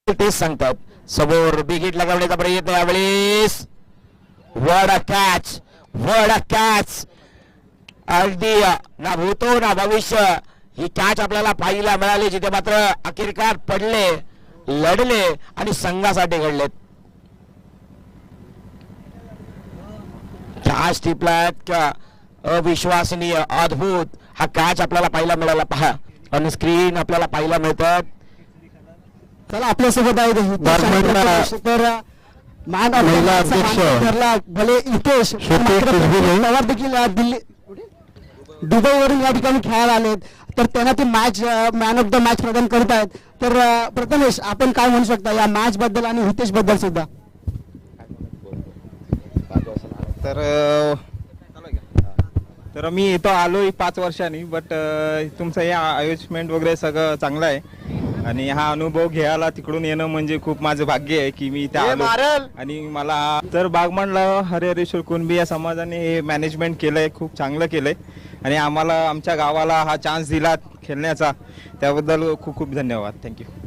तेच सांगतात. समोर बिगिट लगावण्याचा प्रयत्न यावेळेस. वड कॅच, वड कॅच. अगदी ना भूतो ना भविष्य ही कॅच आपल्याला पाहायला मिळाली, जिथे मात्र अखेरकार पडले, लढले आणि संघासाठी घडलेत. कॅच टिपलात का अविश्वसनीय अद्भुत हा कॅच आपल्याला पाहायला मिळाला. पहा ऑन स्क्रीन आपल्याला पाहायला मिळतात. चला आपल्यासोबत आहे तर मान महिला अध्यक्ष भले हितेश पवार देखील दिल्ली दुबईवरून या ठिकाणी खेळायला आलेत, तर त्यांना ते match man of the match प्रदान करत आहेत. तर प्रथमेश, आपण काय म्हणू शकता या मॅच बद्दल आणि हितेश बद्दल सुद्धा? तर मी इथं आलोय 5 वर्षांनी, बट तुमचं हे अरेंजमेंट वगैरे सगळं चांगलं आहे आणि हा अनुभव घ्यायला तिकडून येणं म्हणजे खूप माझं भाग्य आहे की मी इथे आलो. आणि मला तर बागमाणला हरिहरेश्वर कुणबी या समाजाने हे मॅनेजमेंट केलंय, खूप चांगलं केलंय आणि आम्हाला आमच्या गावाला हा चान्स दिला खेळण्याचा, त्याबद्दल खूप खूप धन्यवाद. थँक्यू.